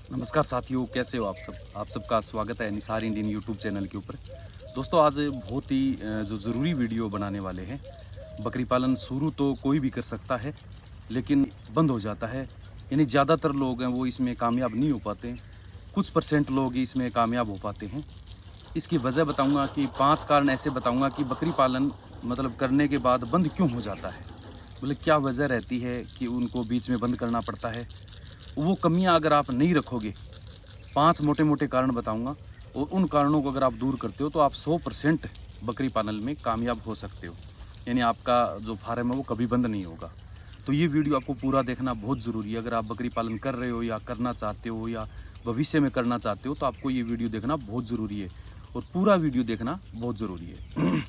नमस्कार साथियों, कैसे हो आप सब। आप सबका स्वागत है निसार इंडियन यूट्यूब चैनल के ऊपर। दोस्तों, आज बहुत ही जो ज़रूरी वीडियो बनाने वाले हैं। बकरी पालन शुरू तो कोई भी कर सकता है, लेकिन बंद हो जाता है। यानी ज़्यादातर लोग हैं वो इसमें कामयाब नहीं हो पाते हैं। कुछ परसेंट लोग ही इसमें कामयाब हो पाते हैं। इसकी वजह बताऊंगा कि 5 कारण ऐसे बताऊंगा कि बकरी पालन मतलब करने के बाद बंद क्यों हो जाता है। मतलब क्या वजह रहती है कि उनको बीच में बंद करना पड़ता है। वो कमियां अगर आप नहीं रखोगे, 5 मोटे मोटे कारण बताऊंगा, और उन कारणों को अगर आप दूर करते हो तो आप 100% बकरी पालन में कामयाब हो सकते हो। यानी आपका जो फार्म है वो कभी बंद नहीं होगा। तो ये वीडियो आपको पूरा देखना बहुत ज़रूरी है। अगर आप बकरी पालन कर रहे हो या करना चाहते हो या भविष्य में करना चाहते हो तो आपको ये वीडियो देखना बहुत ज़रूरी है, और पूरा वीडियो देखना बहुत ज़रूरी है।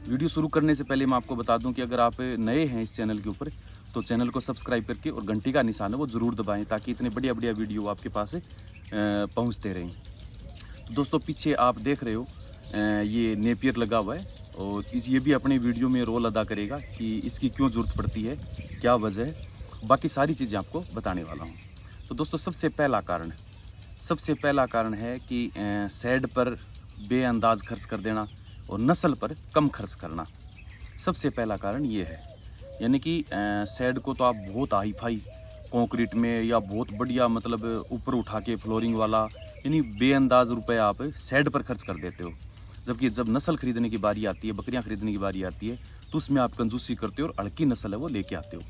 वीडियो शुरू करने से पहले मैं आपको बता दूं कि अगर आप नए हैं इस चैनल के ऊपर तो चैनल को सब्सक्राइब करके और घंटी का निशान है वो ज़रूर दबाएं, ताकि इतने बढ़िया बढ़िया वीडियो आपके पास पहुंचते रहें। तो दोस्तों, पीछे आप देख रहे हो ये नेपियर लगा हुआ है, और ये भी अपने वीडियो में रोल अदा करेगा कि इसकी क्यों ज़रूरत पड़ती है, क्या वजह है। बाकी सारी चीज़ें आपको बताने वाला हूँ। तो दोस्तों, सबसे पहला कारण है कि सैड पर बेअंदाज खर्च कर देना और नस्ल पर कम खर्च करना। सबसे पहला कारण ये है। यानी कि सैड को तो आप बहुत हाई फाई कंक्रीट में या बहुत बढ़िया मतलब ऊपर उठा के फ्लोरिंग वाला, यानी बेअंदाज रुपए आप सैड पर खर्च कर देते हो। जबकि जब नस्ल खरीदने की बारी आती है, बकरियां खरीदने की बारी आती है, तो उसमें आप कंजूसी करते हो और हल्की नस्ल है वो लेके आते हो।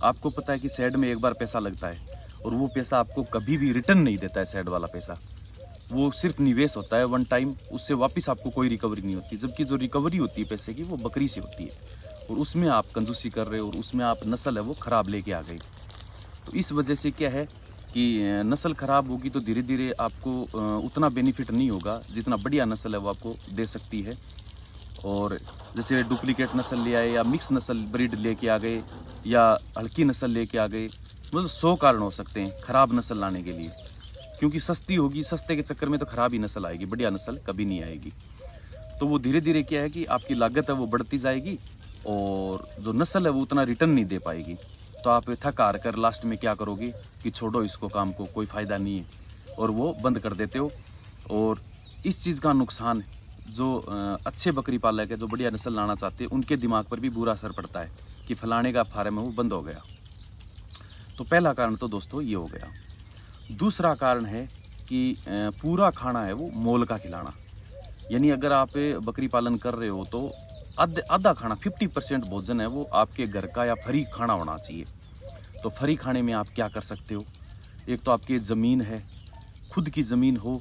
आपको पता है कि सैड में एक बार पैसा लगता है और वो पैसा आपको कभी भी रिटर्न नहीं देता है। सैड वाला पैसा वो सिर्फ निवेश होता है वन टाइम, उससे वापस आपको कोई रिकवरी नहीं होती। जबकि जो रिकवरी होती है पैसे की वो बकरी से होती है, और उसमें आप कंजूसी कर रहे हो और उसमें आप नस्ल है वो ख़राब लेके आ गई। तो इस वजह से क्या है कि नस्ल ख़राब होगी तो धीरे धीरे आपको उतना बेनिफिट नहीं होगा जितना बढ़िया नस्ल है वो आपको दे सकती है। और जैसे डुप्लीकेट नस्ल ले आए या मिक्स नस्ल ब्रीड लेके आ गए या हल्की नस्ल लेके आ गए, मतलब 100 कारण हो सकते हैं ख़राब नस्ल लाने के लिए। क्योंकि सस्ती होगी, सस्ते के चक्कर में तो ख़राब ही नस्ल आएगी, बढ़िया नस्ल कभी नहीं आएगी। तो वो धीरे धीरे क्या है कि आपकी लागत है वो बढ़ती जाएगी और जो नस्ल है वो उतना रिटर्न नहीं दे पाएगी। तो आप थक हार कर लास्ट में क्या करोगे कि छोड़ो इसको, काम को कोई फ़ायदा नहीं है, और वो बंद कर देते हो। और इस चीज़ का नुकसान जो अच्छे बकरी पालक है, जो बढ़िया नस्ल लाना चाहते हैं, उनके दिमाग पर भी बुरा असर पड़ता है कि फलाने का फार्म है वो बंद हो गया। तो पहला कारण तो दोस्तों ये हो गया। दूसरा कारण है कि पूरा खाना है वो मोल का खिलाना। यानी अगर आप बकरी पालन कर रहे हो तो आधा खाना 50% भोजन है वो आपके घर का या फ्री खाना होना चाहिए। तो फ्री खाने में आप क्या कर सकते हो। एक तो आपकी ज़मीन है, खुद की ज़मीन हो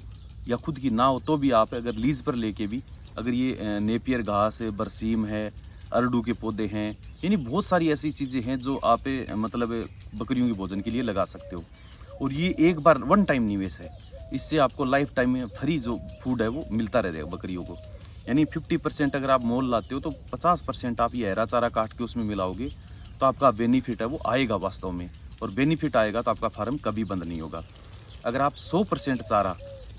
या खुद की ना हो तो भी आप अगर लीज पर लेके भी, अगर ये नेपियर घास है, बरसीम है, अरडू के पौधे हैं, यानी बहुत सारी ऐसी चीज़ें हैं जो आप मतलब बकरियों के भोजन के लिए लगा सकते हो। और ये एक बार वन टाइम निवेश है, इससे आपको लाइफ टाइम में फ्री जो फूड है वो मिलता रहेगा बकरियों को। यानी 50% अगर आप मोल लाते हो तो 50% आप ये हरा चारा काट के उसमें मिलाओगे तो आपका बेनिफिट है वो आएगा वास्तव में। और बेनिफिट आएगा तो आपका फार्म कभी बंद नहीं होगा। अगर आप 100% चारा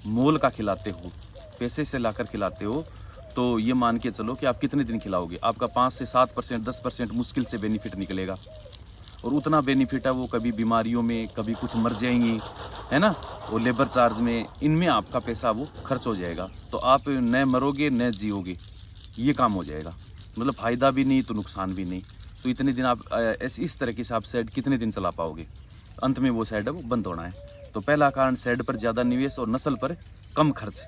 मोल का खिलाते हो, पैसे से लाकर खिलाते हो, तो ये मान के चलो कि आप कितने दिन खिलाओगे, आपका 5 से 7%, 10% मुश्किल से बेनिफिट निकलेगा। और उतना बेनिफिट है वो कभी बीमारियों में, कभी कुछ मर जाएंगी, है ना, वो लेबर चार्ज में, इनमें आपका पैसा वो खर्च हो जाएगा। तो आप न मरोगे न जियोगे, ये काम हो जाएगा। मतलब फ़ायदा भी नहीं तो नुकसान भी नहीं। तो इतने दिन आप ऐसे इस तरह से आप सेड कितने दिन चला पाओगे। अंत में वो सेड है वो बंद होना है। तो पहला कारण सेड पर ज़्यादा निवेश और नस्ल पर कम खर्च।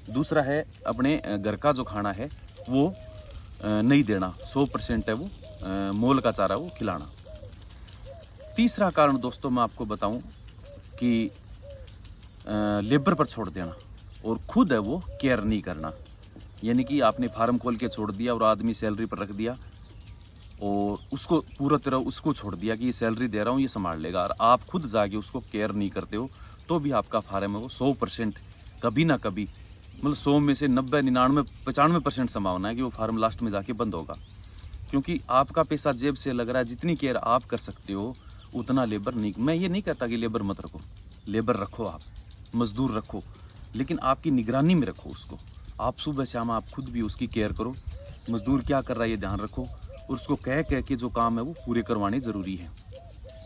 दूसरा है अपने घर का जो खाना है वो नहीं देना, 100% है वो मोल का चारा वो खिलाना। तीसरा कारण दोस्तों मैं आपको बताऊं कि लेबर पर छोड़ देना और खुद है वो केयर नहीं करना। यानी कि आपने फार्म खोल के छोड़ दिया और आदमी सैलरी पर रख दिया और उसको पूरा तरह उसको छोड़ दिया कि ये सैलरी दे रहा हूँ ये संभाल लेगा, और आप खुद जाके उसको केयर नहीं करते हो, तो भी आपका फार्म है वो 100% कभी ना कभी, मतलब 100 में से 90, 99, 95% संभावना है कि वो फार्म लास्ट में जाके बंद होगा। क्योंकि आपका पैसा जेब से लग रहा है, जितनी केयर आप कर सकते हो उतना लेबर नहीं। मैं ये नहीं कहता कि लेबर मत रखो, लेबर रखो, आप मजदूर रखो, लेकिन आपकी निगरानी में रखो उसको। आप सुबह शाम आप खुद भी उसकी केयर करो, मजदूर क्या कर रहा है ये ध्यान रखो, और उसको कह कह के जो काम है वो पूरे करवाने ज़रूरी है।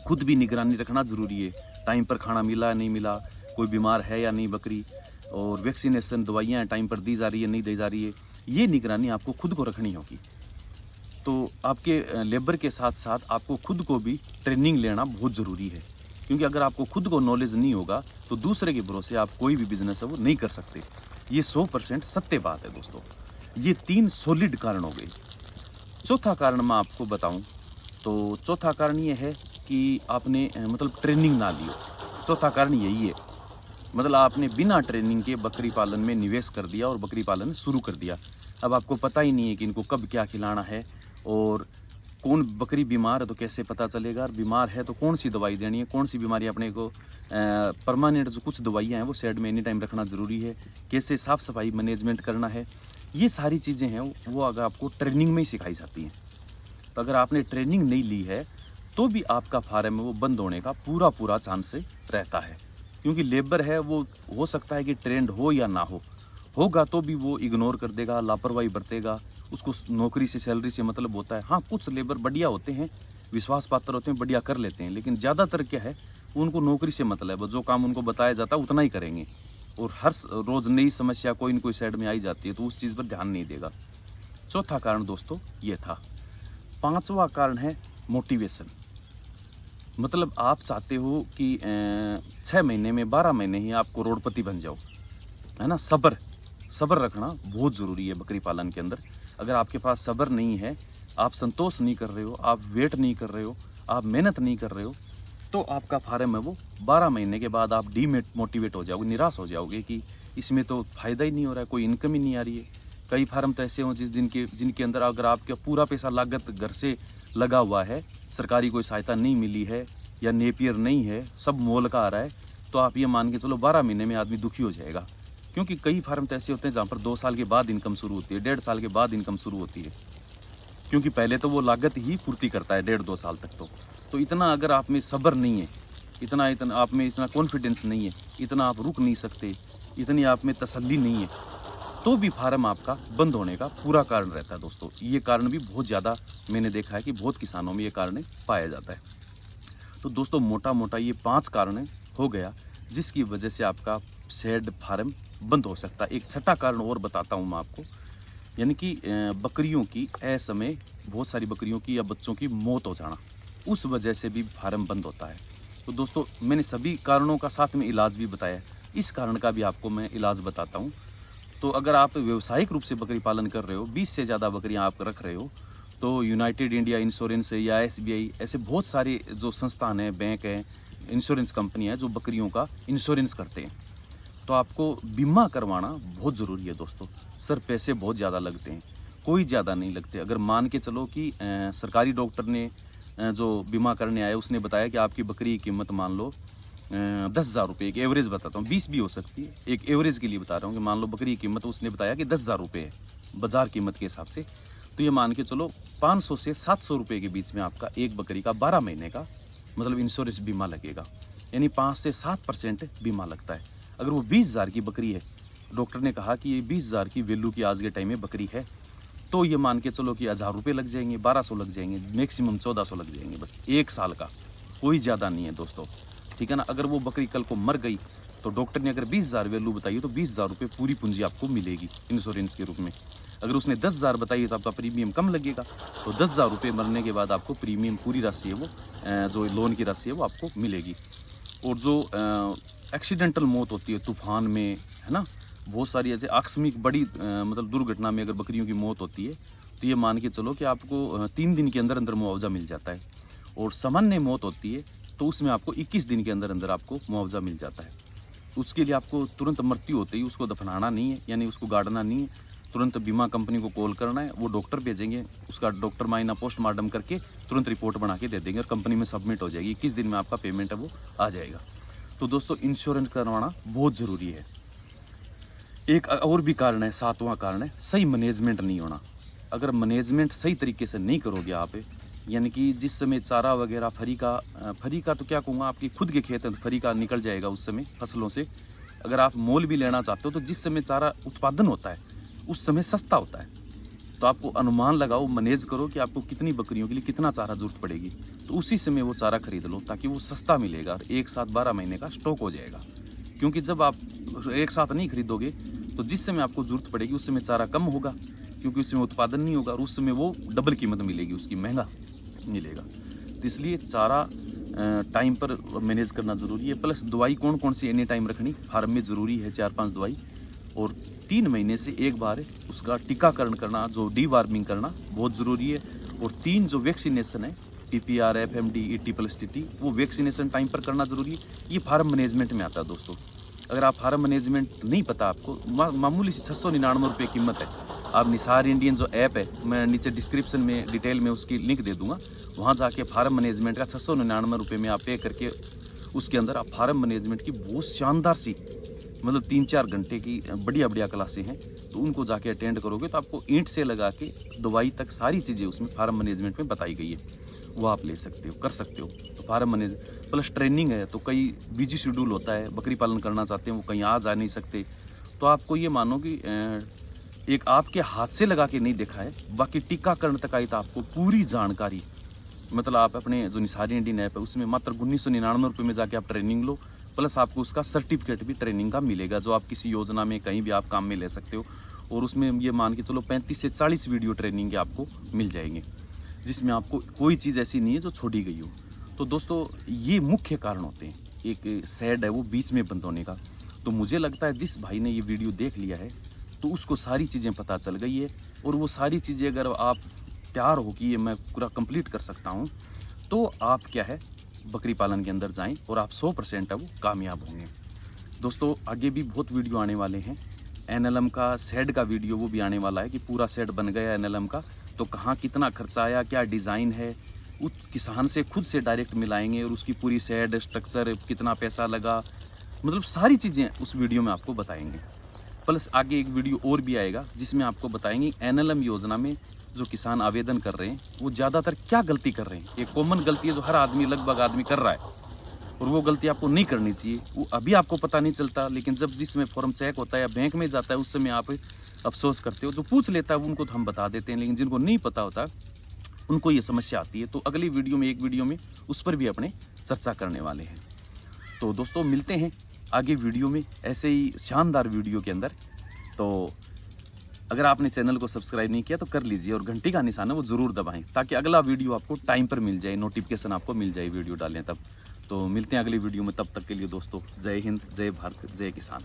खुद भी निगरानी रखना ज़रूरी है, टाइम पर खाना मिला नहीं मिला, कोई बीमार है या नहीं बकरी, और वैक्सीनेशन दवाइयाँ टाइम पर दी जा रही है नहीं दी जा रही है, ये निगरानी आपको खुद को रखनी होगी। तो आपके लेबर के साथ साथ आपको खुद को भी ट्रेनिंग लेना बहुत ज़रूरी है, क्योंकि अगर आपको खुद को नॉलेज नहीं होगा तो दूसरे के भरोसे आप कोई भी बिजनेस है वो नहीं कर सकते। ये 100% सत्य बात है दोस्तों। ये 3 सॉलिड कारण हो गए। चौथा कारण मैं आपको बताऊं तो चौथा कारण ये है कि आपने मतलब ट्रेनिंग ना ली हो। चौथा कारण यही है, मतलब आपने बिना ट्रेनिंग के बकरी पालन में निवेश कर दिया और बकरी पालन शुरू कर दिया। अब आपको पता ही नहीं है कि इनको कब क्या खिलाना है, और कौन बकरी बीमार है तो कैसे पता चलेगा, और बीमार है तो कौन सी दवाई देनी है, कौन सी बीमारी अपने को परमानेंट जो कुछ दवाइयाँ हैं वो शेड में एनी टाइम रखना ज़रूरी है, कैसे साफ़ सफाई मैनेजमेंट करना है, ये सारी चीज़ें हैं वो अगर आपको ट्रेनिंग में ही सिखाई जाती हैं। तो अगर आपने ट्रेनिंग नहीं ली है तो भी आपका फार्म है वो बंद होने का पूरा चांस रहता है, क्योंकि लेबर है वो हो सकता है कि ट्रेंड हो या ना होगा तो भी वो इग्नोर कर देगा, लापरवाही बरतेगा, उसको नौकरी से सैलरी से मतलब होता है। हाँ, कुछ लेबर बढ़िया होते हैं, विश्वास पात्र होते हैं, बढ़िया कर लेते हैं, लेकिन ज़्यादातर क्या है उनको नौकरी से मतलब है, जो काम उनको बताया जाता है उतना ही करेंगे, और हर रोज़ नई समस्या कोई न कोई साइड में आई जाती है तो उस चीज़ पर ध्यान नहीं देगा। चौथा कारण दोस्तों ये था। पांचवा कारण है मोटिवेशन। मतलब आप चाहते हो कि 6 महीने में 12 महीने ही आप करोड़पति बन जाओ, है ना। सब्र रखना बहुत ज़रूरी है बकरी पालन के अंदर। अगर आपके पास सब्र नहीं है, आप संतोष नहीं कर रहे हो, आप वेट नहीं कर रहे हो, आप मेहनत नहीं कर रहे हो, तो आपका फार्म है वो 12 महीने के बाद आप मोटिवेट हो जाओगे, निराश हो जाओगे कि इसमें तो फ़ायदा ही नहीं हो रहा है, कोई इनकम ही नहीं आ रही है। कई फार्म तो ऐसे हों जिनके अंदर अगर आपका पूरा पैसा लागत घर से लगा हुआ है, सरकारी कोई सहायता नहीं मिली है या नेपियर नहीं है, सब मोल का आ रहा है, तो आप ये मान के चलो 12 महीने में आदमी दुखी हो जाएगा। क्योंकि कई फार्म तो ऐसे होते हैं जहाँ पर 2 साल के बाद इनकम शुरू होती है, 1.5 साल के बाद इनकम शुरू होती है, क्योंकि पहले तो वो लागत ही पूर्ति करता है 1.5-2 साल तक। तो इतना अगर आप में सब्र नहीं है, इतना आप में इतना कॉन्फिडेंस नहीं है, इतना आप रुक नहीं सकते, इतनी आप में तसल्ली नहीं है, तो भी फार्म आपका बंद होने का पूरा कारण रहता है दोस्तों। ये कारण भी बहुत ज़्यादा मैंने देखा है कि बहुत किसानों में ये कारण पाया जाता है। तो दोस्तों मोटा ये 5 कारण हो गया जिसकी वजह से आपका शेड फार्म बंद हो सकता है। एक छठा कारण और बताता हूँ मैं आपको, यानी कि बकरियों की असमय बहुत सारी बकरियों की या बच्चों की मौत हो जाना, उस वजह से भी फार्म बंद होता है। तो दोस्तों मैंने सभी कारणों का साथ में इलाज भी बताया, इस कारण का भी आपको मैं इलाज बताता हूँ। तो अगर आप व्यावसायिक रूप से बकरी पालन कर रहे हो, 20 से ज़्यादा बकरियाँ आप रख रहे हो, तो यूनाइटेड इंडिया इंश्योरेंस या SBI ऐसे बहुत सारे जो संस्थान हैं, बैंक हैं, इंश्योरेंस कंपनी है जो बकरियों का इंश्योरेंस करते हैं। तो आपको बीमा करवाना बहुत ज़रूरी है दोस्तों। सर पैसे बहुत ज़्यादा लगते हैं, कोई ज़्यादा नहीं लगते। अगर मान के चलो कि सरकारी डॉक्टर ने जो बीमा करने आया उसने बताया कि आपकी बकरी की कीमत मान लो 10,000 रुपये, एक एवरेज बताता हूँ, 20 भी हो सकती है, एक एवरेज के लिए बता रहा हूँ कि मान लो बकरी की कीमत उसने बताया कि 10,000 रुपये है बाज़ार कीमत के हिसाब से, तो ये मान के चलो 500 से 700 रुपये के बीच में आपका एक बकरी का 12 महीने का मतलब इंश्योरेंस बीमा लगेगा, यानी 5 से 7% बीमा लगता है। अगर वो 20,000 की बकरी है, डॉक्टर ने कहा कि ये 20,000 की वैल्यू की आज के टाइम में बकरी है, तो ये मान के चलो कि 1,000 रुपये लग जाएंगे, 1,200 लग जाएंगे, मैक्सिमम 1,400 लग जाएंगे, बस 1 साल का, कोई ज़्यादा नहीं है दोस्तों, ठीक है ना। अगर वो बकरी कल को मर गई तो डॉक्टर ने अगर 20,000 वैल्यू बताई तो 20,000 रुपये पूरी पूंजी आपको मिलेगी इंश्योरेंस के रूप में। अगर उसने 10,000 बताई तो आपका प्रीमियम कम लगेगा, तो 10,000 रुपये मरने के बाद आपको प्रीमियम पूरी राशि है वो जो लोन की राशि है वो आपको मिलेगी। और जो एक्सीडेंटल मौत होती है तूफान में, है ना, बहुत सारी ऐसे आकस्मिक बड़ी मतलब दुर्घटना में अगर बकरियों की मौत होती है तो ये मान के चलो कि आपको 3 दिन के अंदर अंदर मुआवजा मिल जाता है। और सामान्य मौत होती है तो उसमें आपको 21 दिन के अंदर अंदर आपको मुआवजा मिल जाता है। उसके लिए आपको तुरंत मृत्यु होते ही उसको दफनाना नहीं है, यानी उसको गाड़ना नहीं है, तुरंत बीमा कंपनी को कॉल करना है, वो डॉक्टर भेजेंगे, उसका डॉक्टर मायना पोस्टमार्टम करके तुरंत रिपोर्ट बना के दे देंगे और कंपनी में सबमिट हो जाएगी। 21 दिन में आपका पेमेंट है वो आ जाएगा। तो दोस्तों इंश्योरेंस करवाना बहुत ज़रूरी है। एक और भी कारण है, 7वां कारण है सही मैनेजमेंट नहीं होना। अगर मैनेजमेंट सही तरीके से नहीं करोगे आप, यानी कि जिस समय चारा वगैरह फरी का तो क्या कहूँगा, आपकी खुद के खेत फरी का निकल जाएगा उस समय फसलों से। अगर आप मोल भी लेना चाहते हो तो जिस समय चारा उत्पादन होता है उस समय सस्ता होता है, तो आपको अनुमान लगाओ, मैनेज करो कि आपको कितनी बकरियों के लिए कितना चारा जरूरत पड़ेगी, तो उसी समय वो चारा खरीद लो ताकि वो सस्ता मिलेगा और एक साथ 12 महीने का स्टॉक हो जाएगा। क्योंकि जब आप एक साथ नहीं खरीदोगे तो जिस समय आपको ज़रूरत पड़ेगी उस समय चारा कम होगा, क्योंकि उस समय उत्पादन नहीं होगा और उस समय वो डबल कीमत मिलेगी, उसकी महंगा मिलेगा। तो इसलिए चारा टाइम पर मैनेज करना ज़रूरी है। प्लस दवाई कौन कौन सी एनी टाइम रखनी फार्म में ज़रूरी है, 4-5 दवाई, और 3 महीने से एक बार उसका टीकाकरण करना, जो डीवार्मिंग करना बहुत ज़रूरी है। और 3 जो वैक्सीनेशन है, PPR, FMD, ET+TT, वो वैक्सीनेशन टाइम पर करना ज़रूरी है। ये फार्म मैनेजमेंट में आता है दोस्तों। अगर आप फार्म मैनेजमेंट नहीं पता आपको, मामूली सी 699 रुपये कीमत है। आप निसार इंडियन जो ऐप है, मैं नीचे डिस्क्रिप्शन में डिटेल में उसकी लिंक दे दूंगा, वहाँ जाके फार्म मैनेजमेंट का 699 रुपये में आप पे करके उसके अंदर आप फार्म मैनेजमेंट की बहुत शानदार सी, मतलब 3-4 घंटे की बढ़िया बढ़िया क्लासें हैं, तो उनको जाके अटेंड करोगे तो आपको ईंट से लगा के दवाई तक सारी चीज़ें उसमें फार्म मैनेजमेंट में बताई गई है, वो आप ले सकते हो, कर सकते हो। तो फार्म मैनेज प्लस ट्रेनिंग है, तो कई बिजी शेड्यूल होता है, बकरी पालन करना चाहते हैं वो कहीं आ जा नहीं सकते, तो आपको ये मानो कि एक आपके हाथ से लगा के नहीं देखा है, बाकी टीकाकरण तक आई तो आपको पूरी जानकारी, मतलब आप अपने जो निसारी इंडियन ऐप है उसमें मात्र 1999 रुपये में जाके आप ट्रेनिंग लो, प्लस आपको उसका सर्टिफिकेट भी ट्रेनिंग का मिलेगा, जो आप किसी योजना में कहीं भी आप काम में ले सकते हो। और उसमें ये मान के चलो 35 से 40 वीडियो ट्रेनिंग के आपको मिल जाएंगे, जिसमें आपको कोई चीज़ ऐसी नहीं है जो छोड़ी गई हो। तो दोस्तों ये मुख्य कारण होते हैं, एक सैड है वो बीच में बंद होने का। तो मुझे लगता है जिस भाई ने ये वीडियो देख लिया है तो उसको सारी चीज़ें पता चल गई है, और वो सारी चीज़ें अगर आप तैयार हो कि ये मैं पूरा कंप्लीट कर सकता हूँ, तो आप क्या है बकरी पालन के अंदर जाएं और आप 100% है वो कामयाब होंगे। दोस्तों आगे भी बहुत वीडियो आने वाले हैं। NLM का शेड का वीडियो वो भी आने वाला है कि पूरा शेड बन गया NLM का, तो कहाँ कितना खर्चा आया, क्या डिज़ाइन है, उस किसान से खुद से डायरेक्ट मिलाएंगे, और उसकी पूरी शेड स्ट्रक्चर कितना पैसा लगा, मतलब सारी चीज़ें उस वीडियो में आपको बताएंगे। प्लस आगे एक वीडियो और भी आएगा जिसमें आपको बताएंगे NLM योजना में जो किसान आवेदन कर रहे हैं वो ज़्यादातर क्या गलती कर रहे हैं। एक कॉमन गलती है जो हर आदमी, लगभग आदमी कर रहा है, और वो गलती आपको नहीं करनी चाहिए। वो अभी आपको पता नहीं चलता, लेकिन जब जिसमें फॉर्म चेक होता है या बैंक में जाता है उस समय आप अफसोस करते हो। जो पूछ लेता है उनको तो हम बता देते हैं, लेकिन जिनको नहीं पता होता उनको ये समस्या आती है। तो अगली वीडियो में, एक वीडियो में उस पर भी अपने चर्चा करने वाले हैं। तो दोस्तों मिलते हैं आगे वीडियो में ऐसे ही शानदार वीडियो के अंदर। तो अगर आपने चैनल को सब्सक्राइब नहीं किया तो कर लीजिए, और घंटी का निशान है वो ज़रूर दबाएं, ताकि अगला वीडियो आपको टाइम पर मिल जाए, नोटिफिकेशन आपको मिल जाए वीडियो डालें तब। तो मिलते हैं अगली वीडियो में, तब तक के लिए दोस्तों जय हिंद, जय भारत, जय किसान।